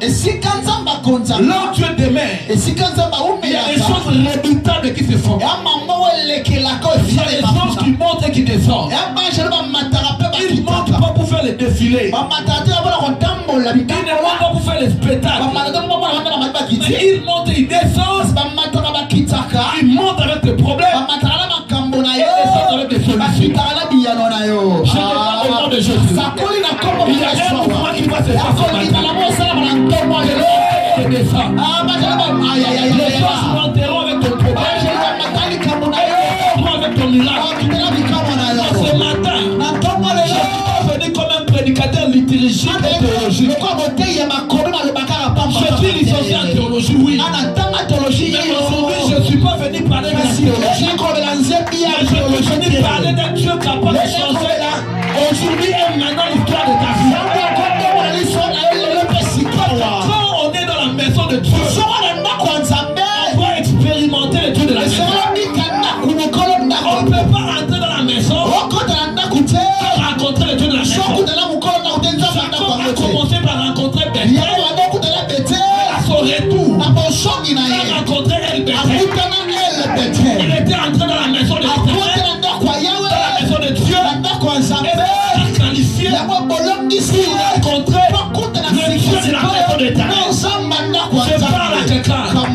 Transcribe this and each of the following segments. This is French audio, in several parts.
Là où Dieu demeure, il y a des choses redoutables qui se font. Il y a des choses qui montent et qui descendent. Ils ne montent pas pour faire les défilés. Ils ne montent pas pour faire les spectacles. Mais ils montent et ils descendent. Ils montent avec des problèmes. Et descendent avec des solutions. Je demande au nom de Jésus. Il y a un mouvement qui va se faire ce matin. Les choses monteront avec ton problème. Avec ton miracle. Ce matin, je suis venu comme un prédicateur liturgique et théologique. Je suis licencié en théologie, oui. Mais aujourd'hui, je ne suis pas venu parler de théologie. Je suis venu parler d'un Dieu capable de changer aujourd'hui et maintenant l'histoire de ta vie. Quand on est dans la maison de Dieu, on doit expérimenter le Dieu de la maison. On ne peut pas rentrer dans la maison sans rencontrer le Dieu de la maison. Jacob a commencé par rencontrer Bethel. Mais à son retour, il a rencontré El Bethel. Il était entré dans la maison de l'Éternel, dans la maison de Dieu, et qualifié pour rencontrer le Dieu de la maison de l'Éternel. Je parle à quelqu'un. Dans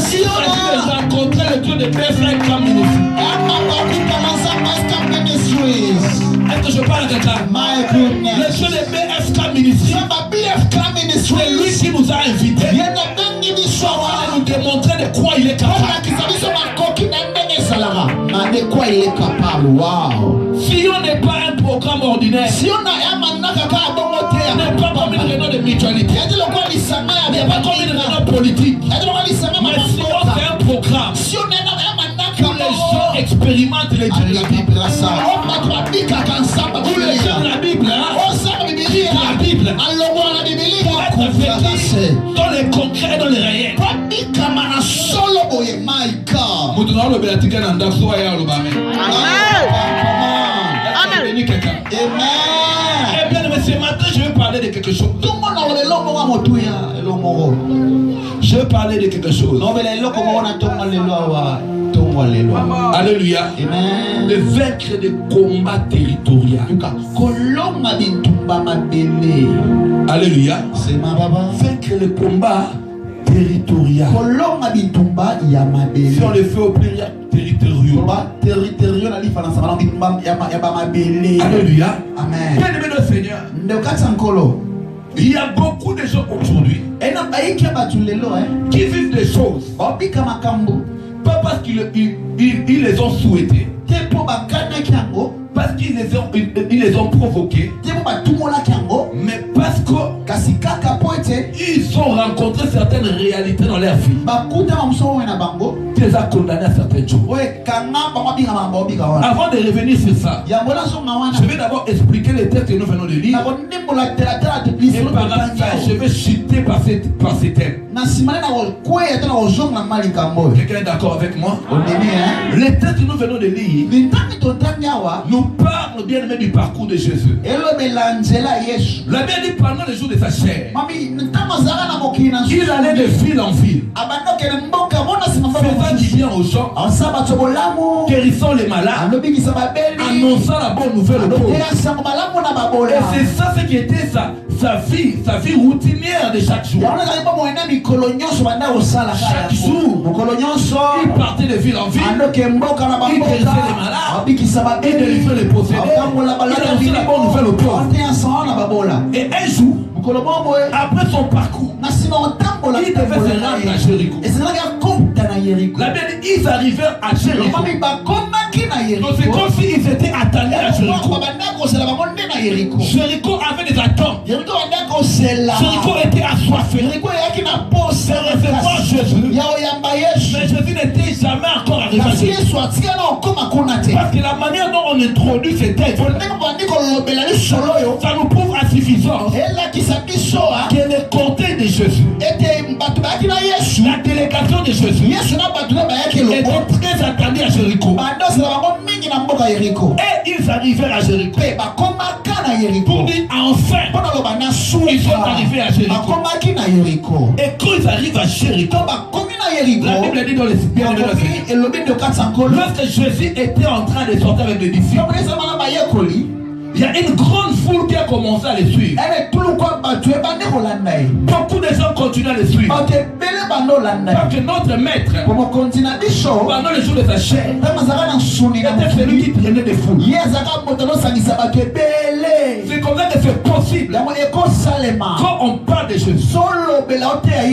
Sion, il a rencontré le Dieu de Bethel comme ministre. Est-ce que je parle à quelqu'un? Le Dieu de BFK Ministry, c'est lui qui nous a invités. Il va nous démontrer de quoi il est capable. Sion n'est pas un programme ordinaire. N'est pas comme une réunion de mutualité. N'est pas comme une réunion politique. Mais Sion, c'est un programme où les gens expérimentent les dieux de la Bible. Où les gens de la Bible, la Bible, pour être vécu dans les concrets et dans les réels. Amen. Eh bien, mais ce matin, je vais parler de quelque chose. Je vais parler de quelque chose. Alléluia. Amen. De vaincre des combats territoriaux. Alléluia. Vaincre les combats territoriaux. Si on le fait au pluriel territoriaux. Alléluia. Amen. Bien-aimé le Seigneur, il y a beaucoup de gens aujourd'hui qui vivent des choses pas parce qu'ils les ont souhaitées, parce qu'ils les ont provoqués, mais parce qu'ils ont rencontré certaines réalités dans leur vie qui les a condamnés à certaines choses. Avant de revenir sur ça, je vais d'abord expliquer les textes que nous venons de lire. Et par la suite, je vais chuter par ces thèmes. Quelqu'un est d'accord avec moi? Les textes que nous venons de lire nous parlent bien aimé du parcours de Jésus. La Bible dit pendant les jours de sa chair, il allait de ville en ville, faisant du bien aux gens, guérissant les malades, annonçant la bonne nouvelle aux pauvres. Et c'est ça ce qui était sa vie routinière de chaque jour. Chaque jour, il partait de ville en ville, il guérissait les malades, il délivrait les possédés, il annonçait la bonne nouvelle aux pauvres. Et un jour, après son parcours, il devait se rendre à Jéricho. La Bible dit ils arrivèrent à Jéricho. Donc c'est comme s'ils étaient attendus à Jéricho. Jéricho avait des attentes. Jéricho était assoiffé de recevoir Jésus. Mais Jésus n'était jamais encore arrivé à Jéricho. Parce que la manière dont on introduit ces textes, ça nous prouve à suffisance que le cortège de Jésus, la délégation de Jésus, était très attendue à Jéricho. Et ils arrivèrent à Jéricho. pour dire enfin ils sont arrivés à Jéricho. Et quand ils arrivent à Jéricho, la Bible dit dans les lorsque Jésus était en train de sortir avec les disciples, il y a une grande foule qui a commencé à les suivre. Beaucoup de gens continuent à les suivre. Parce que notre maître, pendant le jour de sa chair, était celui qui traînait des foules. C'est comme ça que c'est possible. Quand on parle de Jésus,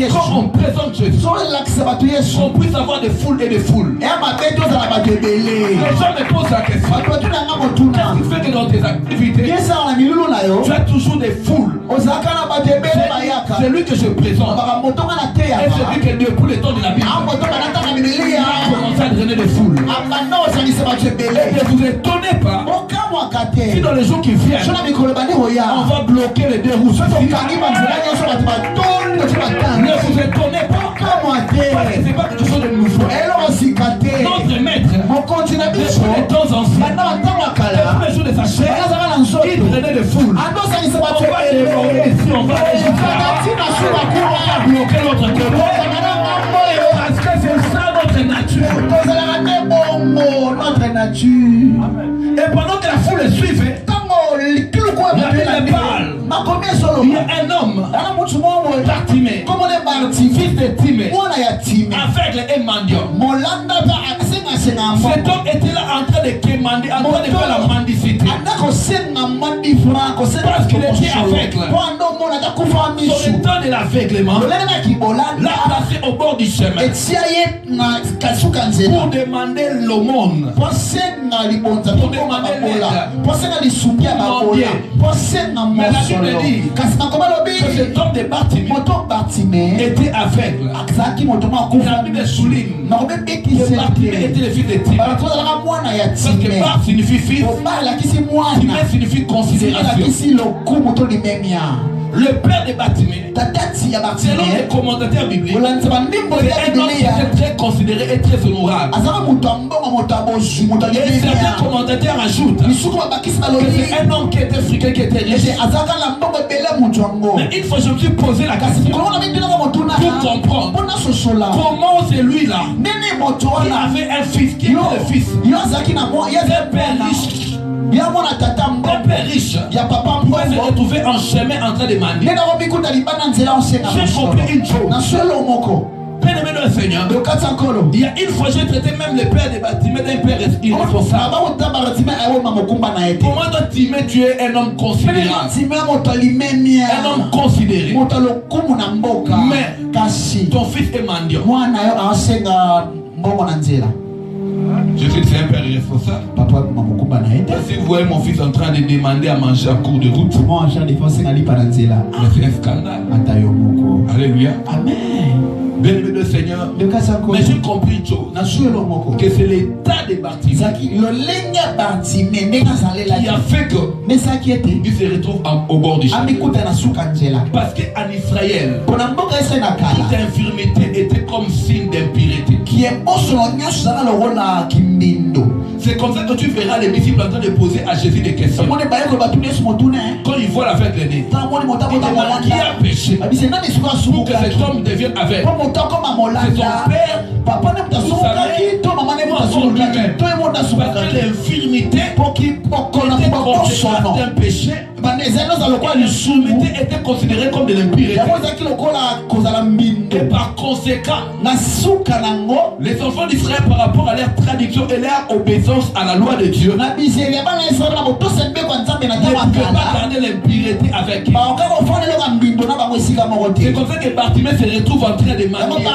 quand on présente Jésus, qu'on puisse avoir des foules et des foules. Les gens me posent la question. Qu'est-ce qui fait que dans tes activités, tu as toujours des foules? C'est lui que je présente. Et c'est lui que Dieu, pour le temps de la Bible, a commencé à drainer des foules. Et ne vous étonnez pas si dans les jours qui viennent, on va bloquer les deux roues. Ne vous étonnez pas. C'est pas quelque chose de nouveau. Notre maître, depuis les temps anciens, depuis les jours de sa chair, il traînait des foules. On va dévorer ici, on va bloquer notre côté. Parce que c'est ça notre nature. Et pendant que la foule suivait, la Bible parle. Il y a un homme, Bartimée, fils de Timée, aveugle et mendiant. Cet homme était là en train de quémander, en train de faire la mendicité. Parce qu'il était aveugle. Sur le temps de l'aveuglement, l'a placé au bord du chemin pour demander l'aumône, pour demander l'aide. Mais la Bible dit que cet homme de Bartimée était aveugle. La Bible souligne que Bartimée était le fils de Timée. Parce que Bar signifie fils, Timée signifie considération. Le père de Bartimée, selon les commentateurs bibliques, c'est un homme qui était très considéré et très honorable. Et certains commentateurs ajoutent que c'est un homme qui était friqué, qui était riche. Mais une fois je me suis posé la question pour comprendre comment celui-là qui avait un fils, qui était le fils d'un père riche, un père riche, pouvait se retrouver en chemin en train de mendier. J'ai compris une chose. Bien-aimé de Seigneur, il y a une fois j'ai traité même le père de Bartimée d'un père irresponsable. Comment toi Timée, tu es un homme considéré, un homme considéré, mais ton fils est mendiant. Je sais que c'est un père irresponsable. Si vous voyez mon fils en train de demander à manger à court de route, c'est un scandale. Alléluia. Amen. Bien-aimé de Seigneur, mais j'ai compris une chose, que c'est l'état de Bartimée qui a fait qu'il se retrouve au bord du chemin. Parce qu'en Israël, toute infirmité était comme signe d'impureté. C'est comme ça que tu verras les disciples en train de poser à Jésus des questions. Quand ils voient l'aveugle né, qui a péché pour que cet homme devienne aveugle? C'est son père, ou sa mère, ou son lui-même. Parce que l'infirmité était considérée d'un péché. L'infirmité était considérée comme de l'impureté. Et par conséquent, les enfants d'Israël par rapport à leur tradition et leur obéissance à la loi de Dieu ne pouvaient pas garder l'impureté avec eux. C'est comme ça que Bartimée se retrouve en train de mendier.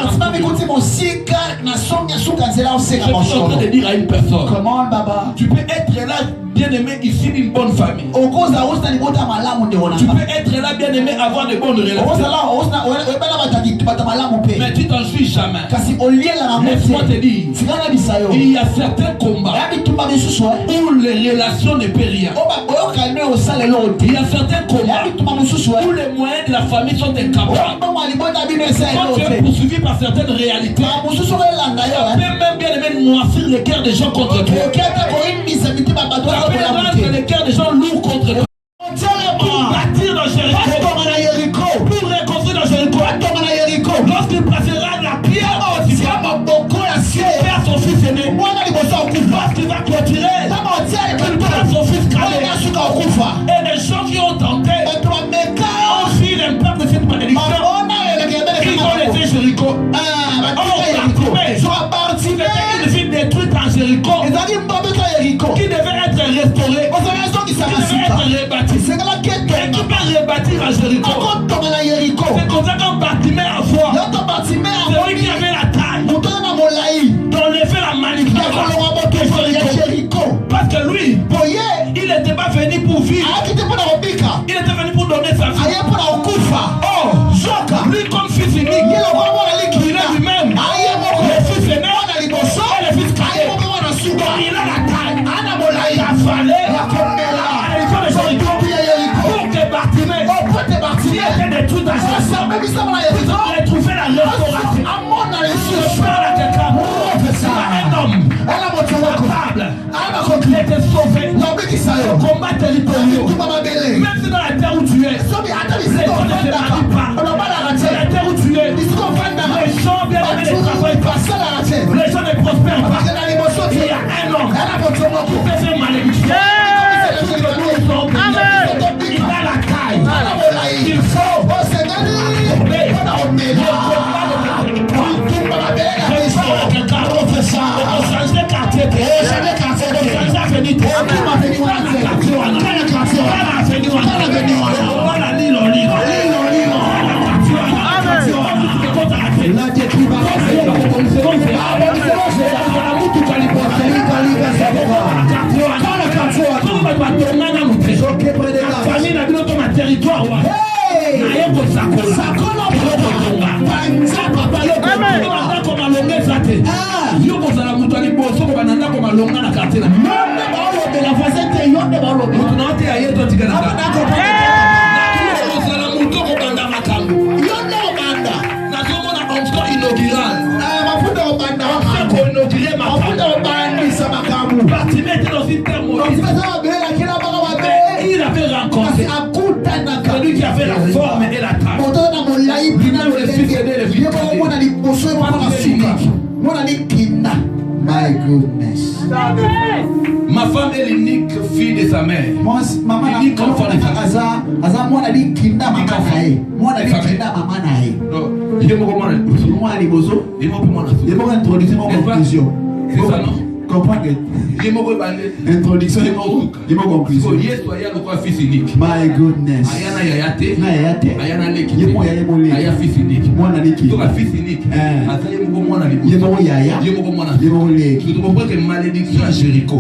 Je suis en train de dire à une personne, tu peux être là bien-aimé ici d'une bonne famille. Tu peux être là bien-aimé, avoir de bonnes relations. Mais tu t'en suis jamais. Laisse-moi te dire, il y a certains combats où les relations ne paient rien. Il y a certains combats où les moyens de la famille sont incapables. Quand tu es poursuivi par certaines réalités, ça peut même bien-aimé noircir les cœurs des gens contre toi. Ça peut rendre les cœurs des gens lourds contre toi. dans Jéricho. Pour reconstruire dans Jéricho. Lorsqu'il placera la pierre il perd son fils aîné. Lorsqu'il va clôturer, il perd son fils cadet. Et les gens qui ont tenté ont fui l'impact de cette malédiction. Ils ont laissé Jéricho. Il était une ville détruite en Jéricho qui devait être restaurée, qui devait être rebâtie. Et qui peut rebâtir à Jéricho. C'est comme ça qu'un bâtiment à foi, c'est lui qui avait la taille d'enlever la manipulation de Jéricho. Parce que lui, il n'était pas venu pour vivre, il était venu pour donner sa vie. Oh, lui comme fils unique, il est lui-même le fils aîné et le fils cadet. Il a la taille, il a fallu pour que Bartimée qui était détruit dans sa sang, ils ont retrouvé la restauration. Je parle à quelqu'un, un homme capable, il était sauvé au combat territorial. Même si dans la terre où tu es, les gens ne te manient pas. Dans la terre où tu es, les gens viennent et ne travaillent pas. Les gens ne prospèrent pas. Il y a un homme qui fait ses malédictions. Il a la taille. Il faut. Il avait rencontré celui qui avait la forme et la taille. My goodness. Ma femme est l'unique fille de sa mère. L'unique enfant de sa mère. C'est ça, non? Introduction et conclusion. My goodness. Malédiction à Jéricho.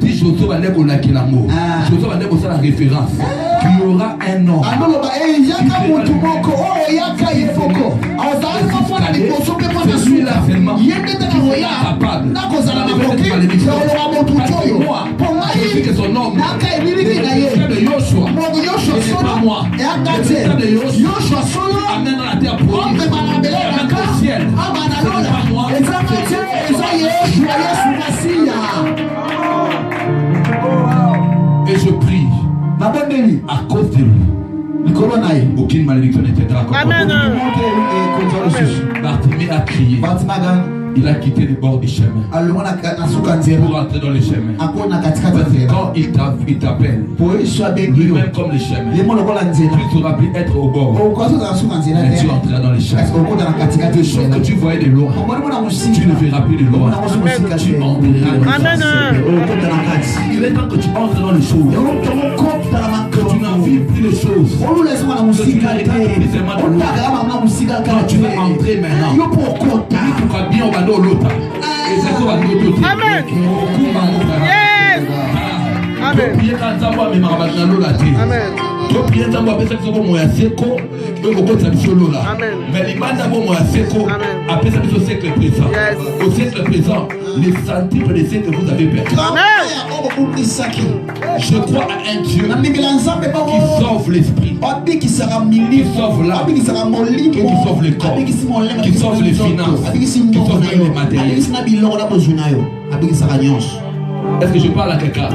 Si Josué va naître au lac de l'amour, Josué va naître au la référence. Il y aura un homme. C'est celui-là seulement qui est capable d'enlever cette malédiction. Moi, je sais que son nom, c'est le frère de Yoshua. Ce n'est pas moi. Le frère de Yoshua amène la terre promise. Amène le ciel. Ce n'est pas moi. Et je prie à cause de lui. Aucune malédiction n'était encore. Bartimée a crié. Il a quitté les bords du chemin pour entrer dans le chemin. Quand il t'appelle, lui-même comme le chemin, tu ne sauras plus être au bord. Mais tu entreras dans le chemin. Ce que tu voyais de loin, tu ne verras plus de loin. Tu entreras dans le chemin. Il est temps que tu entres dans les choses. Que tu n'en vis plus les choses. Que tu ne regardes plus seulement de loin. Quand tu vas entrer maintenant, tu pourras bien au bando l'autre. Et c'est ça va nous doter. Amen. Yes. Amen. Amen. Mais l'imanda bon moi seko après ça au siècle présent. Au siècle présent, les centimes de ce que vous avez perdu. Je crois à un Dieu qui sauve l'esprit, qui sauve l'âme, qui sauve le corps, qui sauve les finances, qui sauve les matériels. Est-ce que je parle à quelqu'un?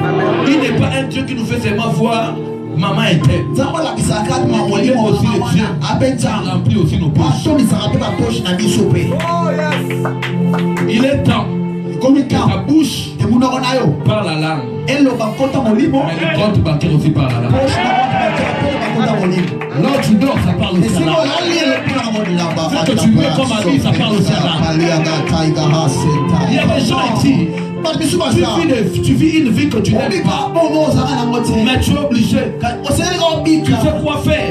Il n'est pas un Dieu qui nous fait seulement voir Maman était. Il est aussi le Dieu. Remplit aussi nos poches. Il est temps. Ta bouche par la langue. Mais le compte bancaire aussi par la langue. Là tu dors, ça parle aussi à la langue. Ce que tu mets comme ami, ça parle aussi à la langue. Il y a des gens ici. Tu vis une vie que tu n'aimes pas. Mais tu es obligé. Tu sais quoi faire.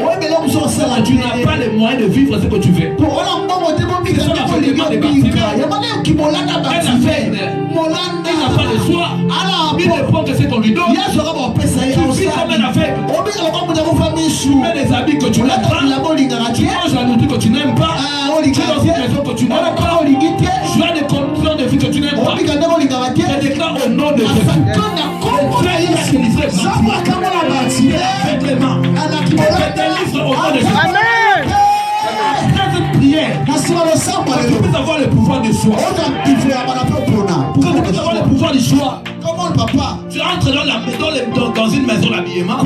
Tu n'as pas les moyens de vivre ce que tu veux. C'est ça la fondement des bâtiments. Il n'a pas de choix. Il ne prend que ce qu'on lui donne. Tu vis comme un aveugle. Tu mets des habits que tu n'aimes pas. Tu manges la nourriture que tu n'aimes pas. Tu es dans une maison que tu n'aimes pas. Tu as des conditions de vie que tu n'aimes pas. Je déclare au nom de Jésus. Avec les mains. Je délivre au nom de Jésus. Que tu puisses avoir le pouvoir du choix. Que tu puisses avoir le pouvoir du choix. Tu entres dans une maison d'habillement. Tu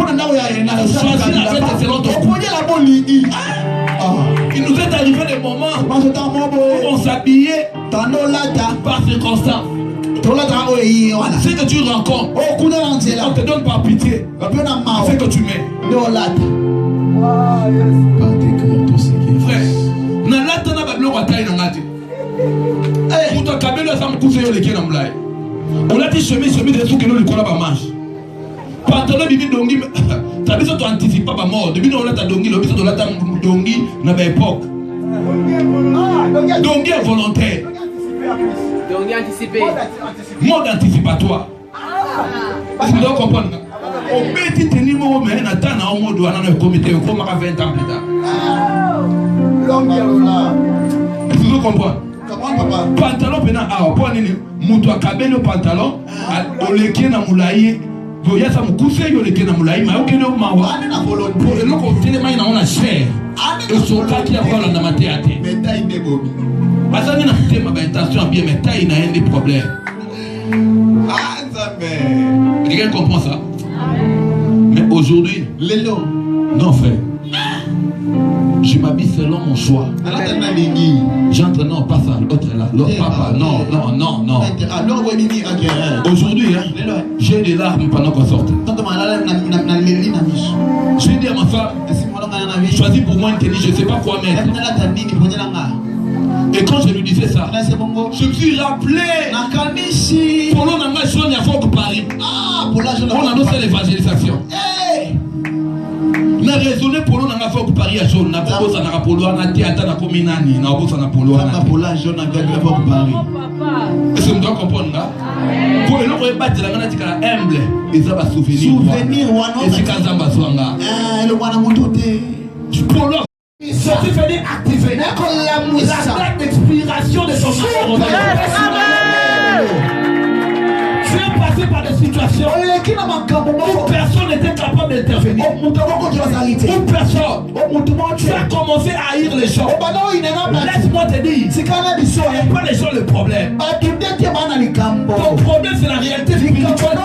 choisis la tête selon ton goût. Il nous est arrivé des moments où on s'habillait par circonstance. Ce que tu rencontres, on te donne par pitié. Ce que tu mets. Frère, on a dit chemise de sous que nous le manche. Pantalon bibi dongi, t'as besoin d'anticiper pas mort. Depuis on a ta dongi, le besoin de la dongi n'a pas époque. Dongi est volontaire. Dongi anticipé. Mode anticipatoire. Est-ce que vous comprenez? On peut tenir mon mais on attend au mode où on a un comité, on va 20 ans plus tard. Est-ce que vous comprenez? Pantalon pena a point nini mutu akabelo pantalon oleki na mulai goya sa mukuse yoleki na mulai ma okelo mawa na volonté eloko telema ina ona cher esoka ki akola na mateate meta inde bobi asani na tema ba intention bien meta ina un des problèmes. Ah Nzambe, quelqu'un comprend ça? Mais aujourd'hui non frère, je m'habille selon mon choix. J'entre non, pas ça, l'autre là. L'autre papa, non. Aujourd'hui, hein, j'ai des larmes pendant qu'on sorte. J'ai dit à ma femme, choisis pour moi une tenue, je ne sais pas quoi mettre. Et quand je lui disais ça, je me suis rappelé pour l'on a mal choisi à Fort Paris. On a annoncé l'évangélisation. Na raisonné pour nous na Fort Paris à jaune na bosa na rapolo na théâtre na kominani na bosa na polo na pola jaune na Fort Paris. Est-ce que vous comprenez là? Pour le ko battre la ngana tika humble eza ba souvenir wana et sikazamba swanga le wana mutote pour le c'est devenu activé la date d'expiration de son corps. Par des situations où personne n'était capable d'intervenir. Où personne. Tu as commencé à haïr les gens. Laisse-moi te dire, ce n'est pas les gens le problème. Ton problème c'est la réalité spirituelle.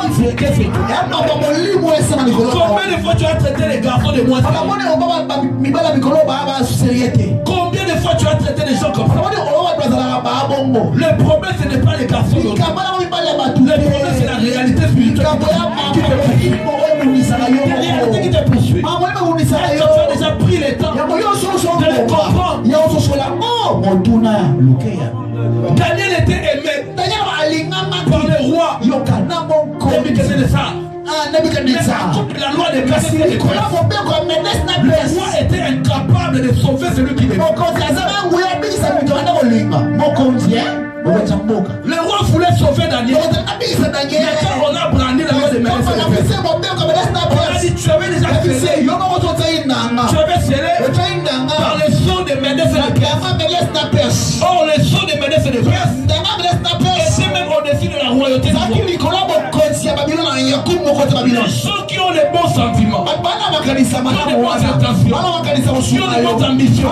Combien de fois tu as traité les garçons de moins? Combien de fois tu as traité les gens comme ça? Le problème ce n'est pas les garçons. Le problème c'est la réalité spirituelle qui te poursuit. Tu as déjà pris le temps de le comprendre. Daniel était aimé par le roi. C'est de ça. La loi de le roi était incapable de sauver celui qui l'aimait. Le roi voulait sauver Daniel. Mais quand on a brandi la loi de Médès, on a dit tu avais déjà scellé. Tu avais scellé par le son de Médès et de Perse. Or le son de Médès et de Perse était même au-dessus de la royauté du monde. Les gens qui ont les bons sentiments, qui ont les bonnes intentions, qui ont les bonnes ambitions,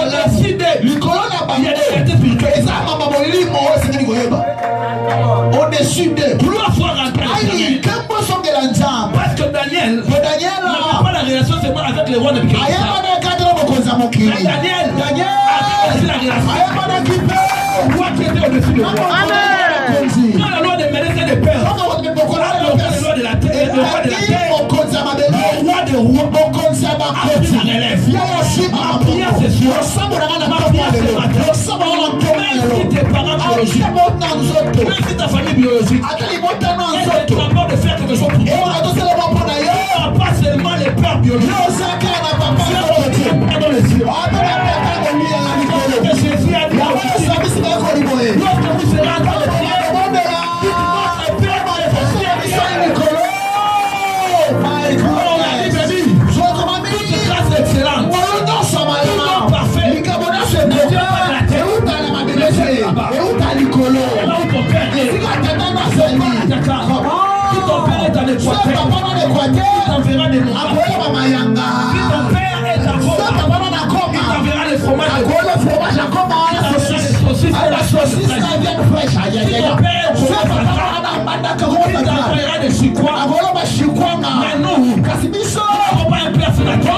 la idée, il y a des réalités spirituelles. Au-dessus de gloire soit rentrée. Parce que Daniel Daniel n'avait pas la relation seulement avec le roi de Daniel avait aussi la relation roi qui était au-dessus de roi. Quand la loi de Médée c'est le père, le roi de la terre, le roi des rois, a pris la relève. Ma prière c'est sûr. Ma prière c'est matin. Même si tes parents biologiques, même si ta famille biologique, elle est capable de faire quelque chose pour toi. Pas seulement les pères biologiques. Jésus a dit lorsque vous serez en train de prier, notre Père dans les cieux, toute grâce excellente, tout nom parfait, ne vient pas de la terre, mais c'est là-bas. Et là où ton Père est, si ton Père est en Équateur, il t'enverra des montagnes. Si ton Père est à Goma, il t'enverra les fromages de Goma. Il t'enverra les saucisses et la sauce fraîche. Si ton Père est au il t'enverra des chicois. Mais nous, nous n'avons pas un Père sur la terre.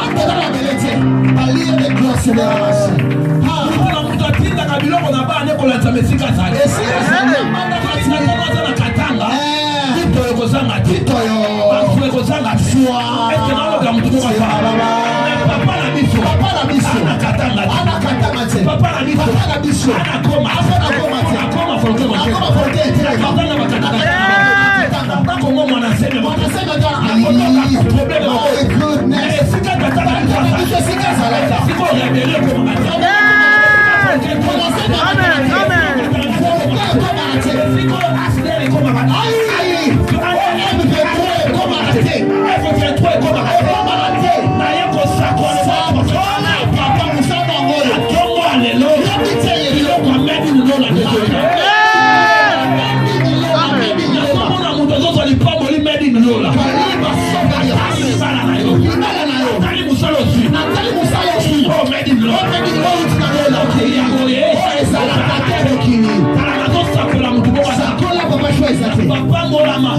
Papa Molama,